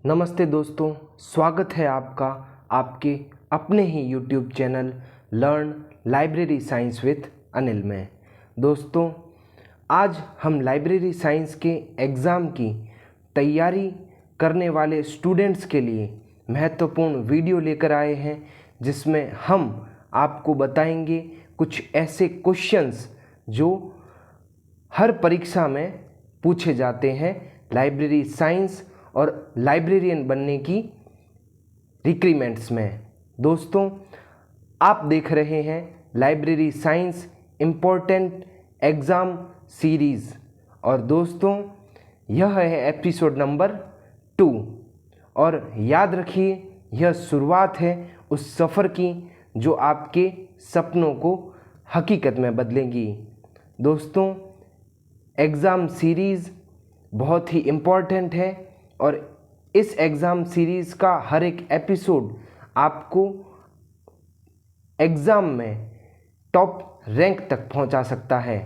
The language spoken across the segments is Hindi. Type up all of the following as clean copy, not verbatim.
नमस्ते दोस्तों, स्वागत है आपका आपके अपने ही YouTube channel learn library science with Anil में। दोस्तों, आज हम लाइब्रेरी साइंस के एग्ज़ाम की तैयारी करने वाले स्टूडेंट्स के लिए महत्वपूर्ण वीडियो लेकर आए हैं, जिसमें हम आपको बताएंगे कुछ ऐसे क्वेश्चंस जो हर परीक्षा में पूछे जाते हैं लाइब्रेरी साइंस और लाइब्रेरियन बनने की रिक्रूटमेंट्स में। दोस्तों, आप देख रहे हैं library science important exam series और दोस्तों यह है एपिसोड नंबर 2 और याद रखिए यह शुरुआत है उस सफ़र की जो आपके सपनों को हकीकत में बदलेंगी। दोस्तों, एग्ज़ाम सीरीज़ बहुत ही इम्पॉर्टेंट है और इस एग्ज़ाम सीरीज़ का हर एक एपिसोड आपको एग्ज़ाम में टॉप रैंक तक पहुंचा सकता है।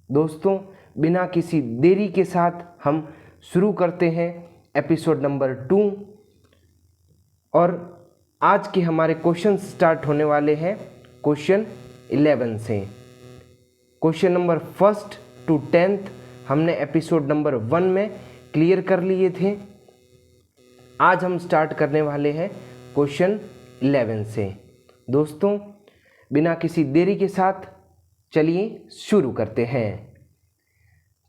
दोस्तों, बिना किसी देरी के साथ हम शुरू करते हैं एपिसोड नंबर 2 और आज के हमारे क्वेश्चन स्टार्ट होने वाले हैं क्वेश्चन 11 से। क्वेश्चन नंबर 1 to 10 हमने एपिसोड नंबर 1 में क्लियर कर लिए थे। आज हम स्टार्ट करने वाले हैं क्वेश्चन 11 से। दोस्तों, बिना किसी देरी के साथ चलिए शुरू करते हैं।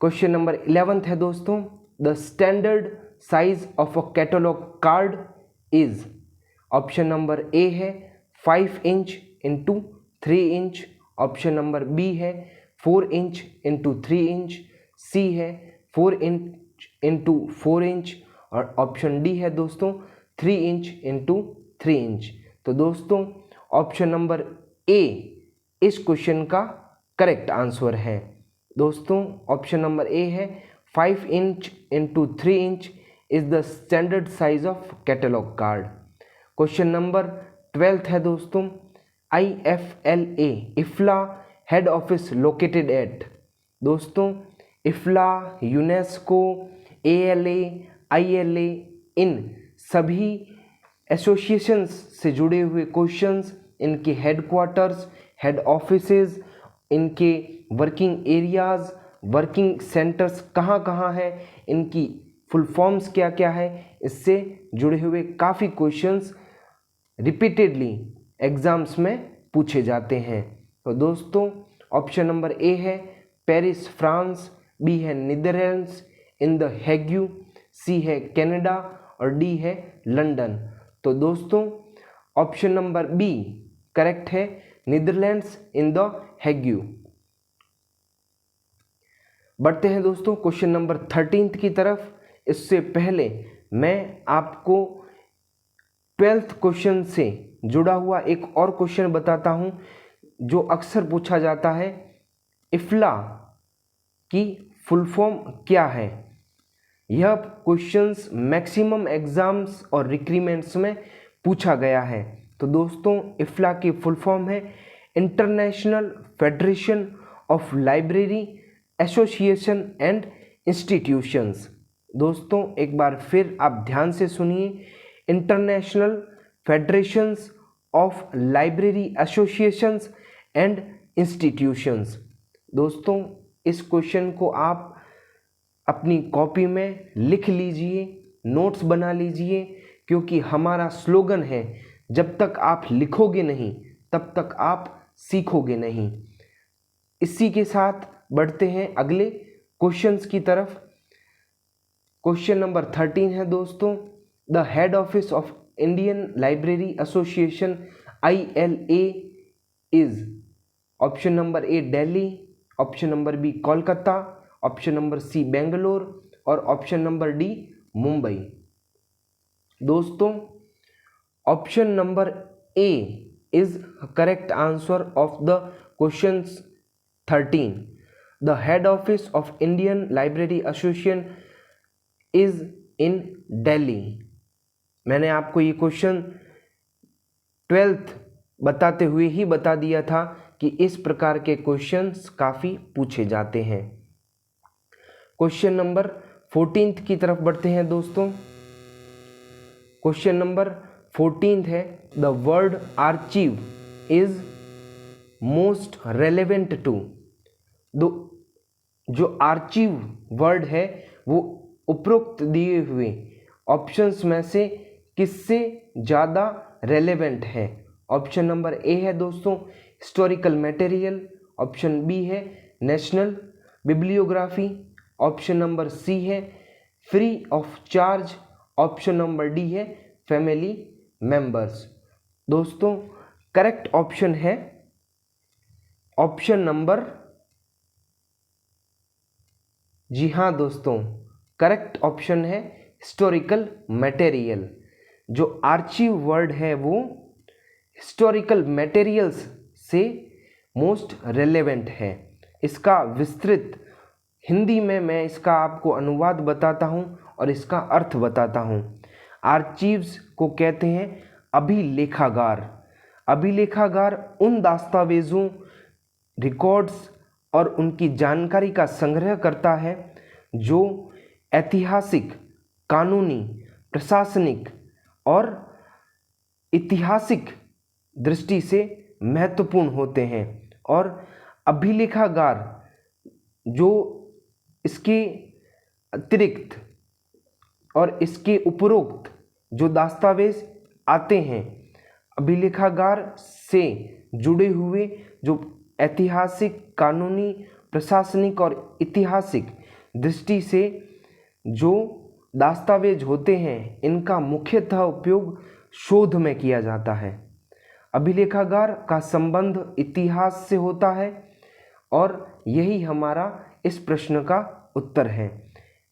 क्वेश्चन नंबर 11 है दोस्तों, the standard size of a catalogue card is. Option number A है 5 inch into 3 inch, option number B है 4 इंच इंटू 3 इंच, सी है 4 इंच इंटू 4 इंच और ऑप्शन डी है दोस्तों 3 इंच इंटू 3 इंच। तो दोस्तों ऑप्शन नंबर ए इस क्वेश्चन का करेक्ट आंसर है। दोस्तों ऑप्शन नंबर ए है 5 inch into 3 inch is the standard size of catalogue card. Question number 12 है दोस्तों, IFLA IFLA head office located at. दोस्तों, इफ्ला, यूनेस्को, ALA, ILA इन सभी एसोसिएशंस से जुड़े हुए क्वेश्चंस, इनके हेडक्वार्टर्स, हेड ऑफिसेज, इनके वर्किंग एरियाज़, वर्किंग सेंटर्स कहाँ कहाँ है, इनकी फुल फॉर्म्स क्या क्या है, इससे जुड़े हुए काफ़ी क्वेश्चंस रिपीटेडली एग्ज़ाम्स में पूछे जाते हैं। तो दोस्तों ऑप्शन नंबर ए है पेरिस फ्रांस, बी है नीदरलैंड्स इन द हेग्यू, सी है कनाडा और डी है लंदन। तो दोस्तों ऑप्शन नंबर बी करेक्ट है, नीदरलैंड्स इन द हेग्यू। बढ़ते हैं दोस्तों क्वेश्चन नंबर 13 की तरफ। इससे पहले मैं आपको 12th क्वेश्चन से जुड़ा हुआ एक और क्वेश्चन बताता हूं जो अक्सर पूछा जाता है, इफ्ला की फुल फॉर्म क्या है। यह क्वेश्चंस मैक्सिमम एग्जाम्स और रिक्रूटमेंट्स में पूछा गया है। तो दोस्तों इफ्ला की फुल फॉर्म है international federation of library association and institutions. दोस्तों एक बार फिर आप ध्यान से सुनिए, international federations of library associations and institutions. दोस्तों इस क्वेश्चन को आप अपनी कॉपी में लिख लीजिए, नोट्स बना लीजिए, क्योंकि हमारा स्लोगन है जब तक आप लिखोगे नहीं तब तक आप सीखोगे नहीं। इसी के साथ बढ़ते हैं अगले क्वेश्चंस की तरफ। क्वेश्चन नंबर 13 है दोस्तों, the head office of Indian Library Association ILA is. Option number A Delhi, option number B Kolkata, option number C Bangalore और ऑप्शन नंबर डी मुंबई। दोस्तों option number A is correct answer of the question 13। The head office of Indian Library Association is in Delhi. मैंने आपको ये क्वेश्चन 12th बताते हुए ही बता दिया था कि इस प्रकार के क्वेश्चंस काफ़ी पूछे जाते हैं। क्वेश्चन नंबर 14 की तरफ बढ़ते हैं दोस्तों। क्वेश्चन नंबर 14 है, the word archive is most relevant to. जो आर्चीव वर्ड है वो उपरोक्त दिए हुए ऑप्शंस में से किससे ज़्यादा रेलेवेंट है? ऑप्शन नंबर ए है दोस्तों हिस्टोरिकल मटेरियल, ऑप्शन बी है national bibliography, option number C है free of charge, option number D है फैमिली मेंबर्स। दोस्तों करेक्ट ऑप्शन है ऑप्शन नंबर, जी हाँ दोस्तों, करेक्ट ऑप्शन है हिस्टोरिकल मटेरियल। जो आर्चीव वर्ड है वो हिस्टोरिकल मटेरियल्स से मोस्ट रेलेवेंट है। इसका विस्तृत हिंदी में मैं इसका आपको अनुवाद बताता हूँ और इसका अर्थ बताता हूँ। आर्चीव्स को कहते हैं अभिलेखागार। अभिलेखागार उन दस्तावेज़ों, रिकॉर्ड्स और उनकी जानकारी का संग्रह करता है जो ऐतिहासिक, कानूनी, प्रशासनिक और ऐतिहासिक दृष्टि से महत्वपूर्ण होते हैं। और अभिलेखागार जो इसके अतिरिक्त और इसके उपरोक्त जो दस्तावेज आते हैं, अभिलेखागार से जुड़े हुए जो ऐतिहासिक, कानूनी, प्रशासनिक और ऐतिहासिक दृष्टि से जो दस्तावेज होते हैं, इनका मुख्यतः उपयोग शोध में किया जाता है। अभिलेखागार का संबंध इतिहास से होता है और यही हमारा इस प्रश्न का उत्तर है।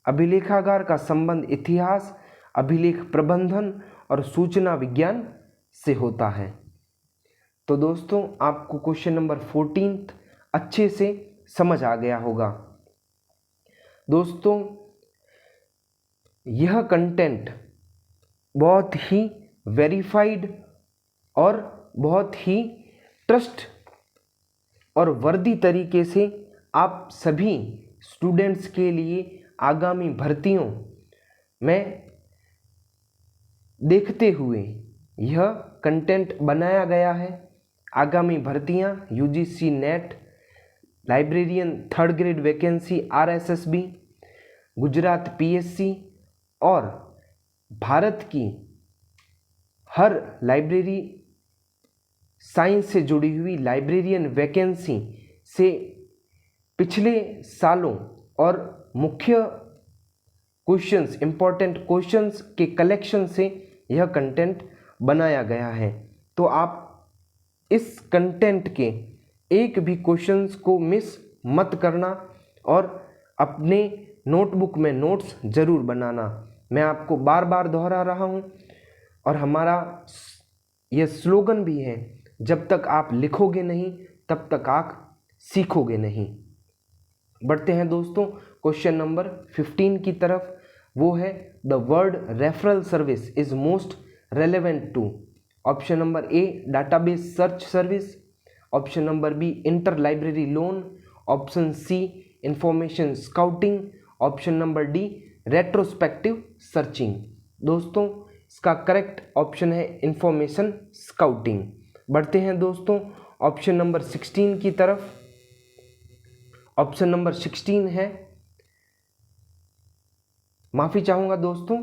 अभिलेखागार का संबंध इतिहास, अभिलेख प्रबंधन और सूचना विज्ञान से होता है। तो दोस्तों आपको क्वेश्चन नंबर 14 अच्छे से समझ आ गया होगा। दोस्तों यह कंटेंट बहुत ही वेरीफाइड और बहुत ही ट्रस्ट और वर्दी तरीके से आप सभी स्टूडेंट्स के लिए आगामी भर्तियों में देखते हुए यह कंटेंट बनाया गया है। आगामी भर्तियां UGC net, librarian 3rd grade vacancy RSSB, Gujarat PSC और भारत की हर लाइब्रेरी साइंस से जुड़ी हुई लाइब्रेरियन वैकेंसी से पिछले सालों और मुख्य क्वेश्चंस, इम्पोर्टेंट क्वेश्चंस के कलेक्शन से यह कंटेंट बनाया गया है। तो आप इस कंटेंट के एक भी क्वेश्चंस को मिस मत करना और अपने नोटबुक में नोट्स ज़रूर बनाना। मैं आपको बार बार दोहरा रहा हूँ और हमारा यह स्लोगन भी है, जब तक आप लिखोगे नहीं तब तक आप सीखोगे नहीं। बढ़ते हैं दोस्तों क्वेश्चन नंबर 15 की तरफ। वो है the word referral service is most relevant to. Option number A database search service, option number B inter library loan, option C information scouting, option number D retrospective searching. दोस्तों इसका करेक्ट ऑप्शन है इंफॉर्मेशन स्काउटिंग। बढ़ते हैं दोस्तों ऑप्शन नंबर 16 की तरफ। ऑप्शन नंबर 16 है, माफ़ी चाहूँगा दोस्तों,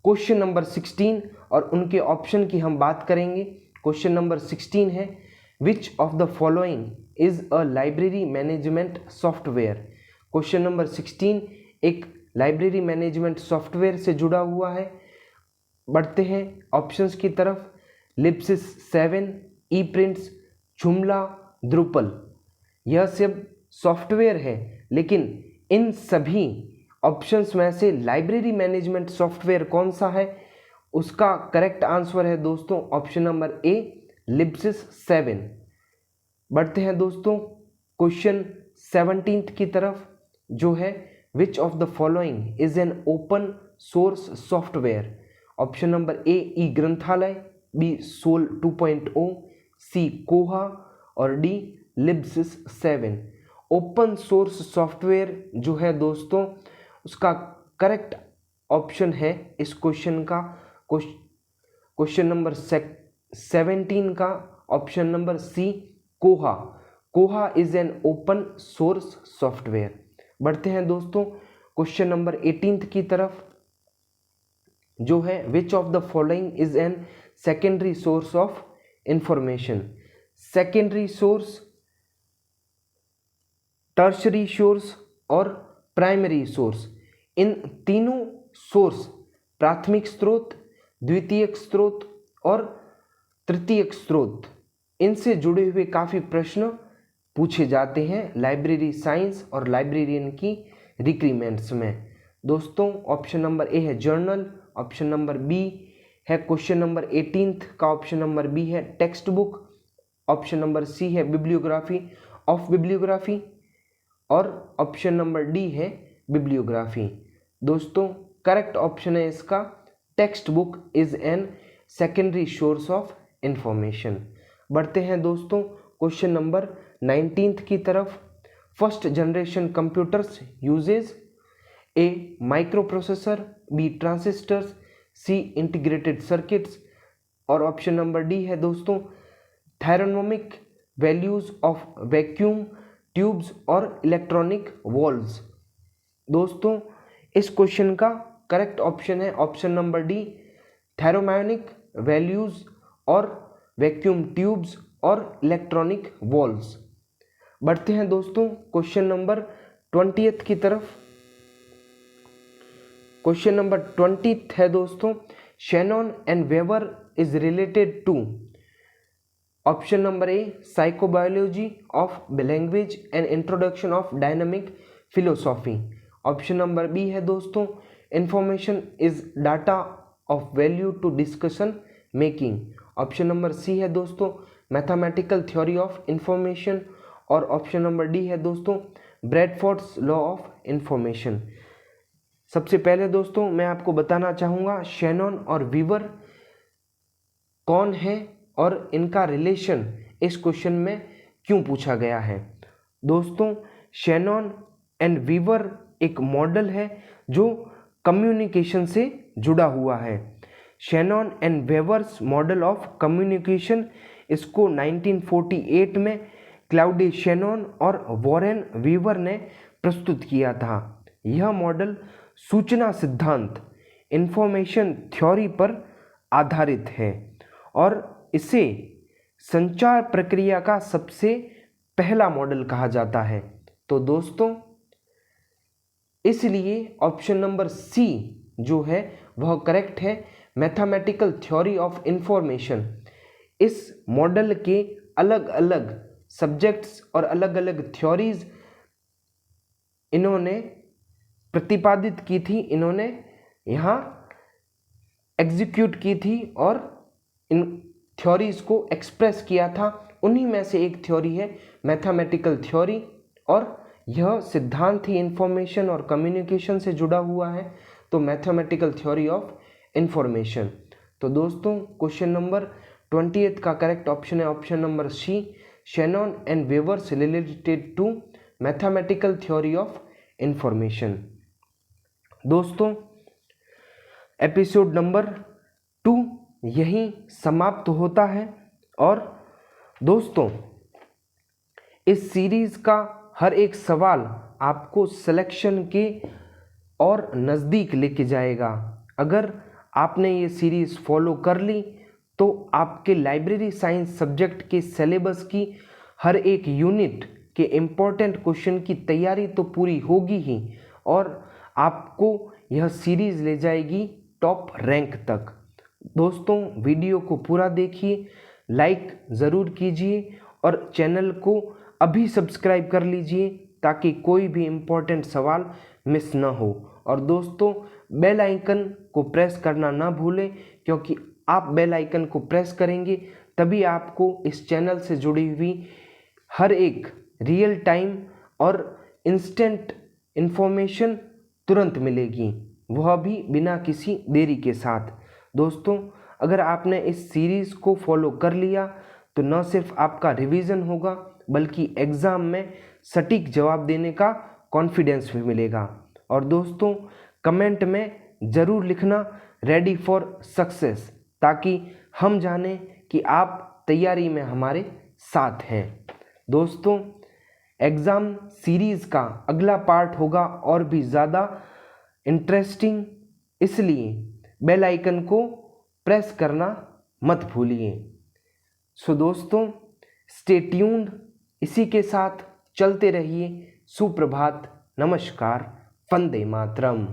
क्वेश्चन नंबर 16 और उनके ऑप्शन की हम बात करेंगे। क्वेश्चन नंबर 16 है which of the following is a library management software. Question number 16 एक लाइब्रेरी मैनेजमेंट सॉफ्टवेयर से जुड़ा हुआ है। बढ़ते हैं ऑप्शंस की तरफ। लिप्सिस 7, ई प्रिंट्स, जुमला, द्रुपल, यह सब सॉफ्टवेयर है, लेकिन इन सभी ऑप्शंस में से लाइब्रेरी मैनेजमेंट सॉफ्टवेयर कौन सा है? उसका करेक्ट आंसर है दोस्तों ऑप्शन नंबर ए लिप्सिस 7। बढ़ते हैं दोस्तों क्वेश्चन 17 की तरफ, जो है which of the following is an open source software. Option number A e Granthalaya, B SOUL 2.0, C Koha और D LibSys 7। Open source software जो है दोस्तों उसका करेक्ट ऑप्शन है इस क्वेश्चन का क्वेश्चन नंबर 17 का ऑप्शन नंबर सी कोहा। कोहा is an open source software. बढ़ते हैं दोस्तों क्वेश्चन नंबर 18 की तरफ, जो है which of the following is an secondary source of information. Secondary source, tertiary source और प्राइमरी सोर्स, इन तीनों सोर्स, प्राथमिक स्रोत, द्वितीयक स्रोत और तृतीयक स्रोत, इनसे जुड़े हुए काफ़ी प्रश्न पूछे जाते हैं लाइब्रेरी साइंस और लाइब्रेरियन की रिक्वायरमेंट्स में। दोस्तों ऑप्शन नंबर ए है जर्नल, ऑप्शन नंबर बी है क्वेश्चन नंबर 18 का ऑप्शन नंबर बी है text book, option number C है बिब्लियोग्राफी ऑफ बिब्लियोग्राफी और ऑप्शन नंबर डी है बिब्लियोग्राफी। दोस्तों करेक्ट ऑप्शन है इसका text book is an secondary source of information. बढ़ते हैं दोस्तों क्वेश्चन नंबर 19 की तरफ। फर्स्ट जनरेशन कंप्यूटर्स यूजेज ए micro processor, B transistors, C integrated circuits और ऑप्शन नंबर डी है दोस्तों thermodynamic values of vacuum tubes और इलेक्ट्रॉनिक वॉल्व्स। दोस्तों इस क्वेश्चन का करेक्ट ऑप्शन है option number D thermodynamic values और वैक्यूम ट्यूब्स और इलेक्ट्रॉनिक वॉल्व्स। बढ़ते हैं दोस्तों क्वेश्चन नंबर 20 की तरफ। क्वेश्चन नंबर 20 है दोस्तों Shannon and Weaver is related to. Option number A psychobiology of language and introduction of dynamic philosophy. Option number B है दोस्तों information is data of value to discussion making. Option number C है दोस्तों मैथमेटिकल थ्योरी ऑफ इंफॉर्मेशन और ऑप्शन नंबर डी है दोस्तों ब्रैडफोर्ड्स लॉ ऑफ इंफॉर्मेशन। सबसे पहले दोस्तों मैं आपको बताना चाहूँगा शैनॉन और वीवर कौन है और इनका रिलेशन इस क्वेश्चन में क्यों पूछा गया है। दोस्तों शैनॉन एंड वीवर एक मॉडल है जो कम्युनिकेशन से जुड़ा हुआ है। Shannon and weavers model of communication, इसको 1948 में क्लाउडी शैनॉन और वॉरेन वीवर ने प्रस्तुत किया था। यह मॉडल सूचना सिद्धांत इंफॉर्मेशन थ्योरी पर आधारित है और इसे संचार प्रक्रिया का सबसे पहला मॉडल कहा जाता है। तो दोस्तों इसलिए ऑप्शन नंबर सी जो है वह करेक्ट है मैथमेटिकल थ्योरी ऑफ इंफॉर्मेशन। इस मॉडल के अलग अलग सब्जेक्ट्स और अलग अलग थ्योरीज इन्होंने प्रतिपादित की थी, इन्होंने यहाँ एग्जीक्यूट की थी और इन थ्योरीज को एक्सप्रेस किया था। उन्हीं में से एक थ्योरी है मैथमेटिकल थ्योरी और यह सिद्धांत ही इंफॉर्मेशन और कम्युनिकेशन से जुड़ा हुआ है, तो मैथमेटिकल थ्योरी ऑफ इंफॉर्मेशन। तो दोस्तों क्वेश्चन नंबर 20 का करेक्ट ऑप्शन है option number C Shannon and Weaver's related to mathematical theory of information. दोस्तों एपिसोड नंबर 2 यहीं समाप्त होता है और दोस्तों इस सीरीज़ का हर एक सवाल आपको सिलेक्शन के और नज़दीक लेके जाएगा। अगर आपने ये सीरीज़ फॉलो कर ली तो आपके लाइब्रेरी साइंस सब्जेक्ट के सिलेबस की हर एक यूनिट के इम्पोर्टेंट क्वेश्चन की तैयारी तो पूरी होगी ही और आपको यह सीरीज़ ले जाएगी टॉप रैंक तक। दोस्तों वीडियो को पूरा देखिए, लाइक ज़रूर कीजिए और चैनल को अभी सब्सक्राइब कर लीजिए ताकि कोई भी इम्पोर्टेंट सवाल मिस ना हो। और दोस्तों बेल आइकन को प्रेस करना ना भूलें, क्योंकि आप बेल आइकन को प्रेस करेंगे तभी आपको इस चैनल से जुड़ी हुई हर एक रियल टाइम और इंस्टेंट इन्फॉर्मेशन तुरंत मिलेगी, वह भी बिना किसी देरी के साथ। दोस्तों अगर आपने इस सीरीज़ को फॉलो कर लिया तो न सिर्फ आपका रिवीजन होगा बल्कि एग्ज़ाम में सटीक जवाब देने का कॉन्फिडेंस भी मिलेगा। और दोस्तों कमेंट में ज़रूर लिखना रेडी फॉर सक्सेस। ताकि हम जानें कि आप तैयारी में हमारे साथ हैं। दोस्तों, एग्ज़ाम सीरीज़ का अगला पार्ट होगा और भी ज़्यादा इंटरेस्टिंग, इसलिए बेल आइकन को प्रेस करना मत भूलिए। सो दोस्तों, स्टे ट्यून्ड, इसी के साथ चलते रहिए। सुप्रभात, नमस्कार, वंदे मातरम।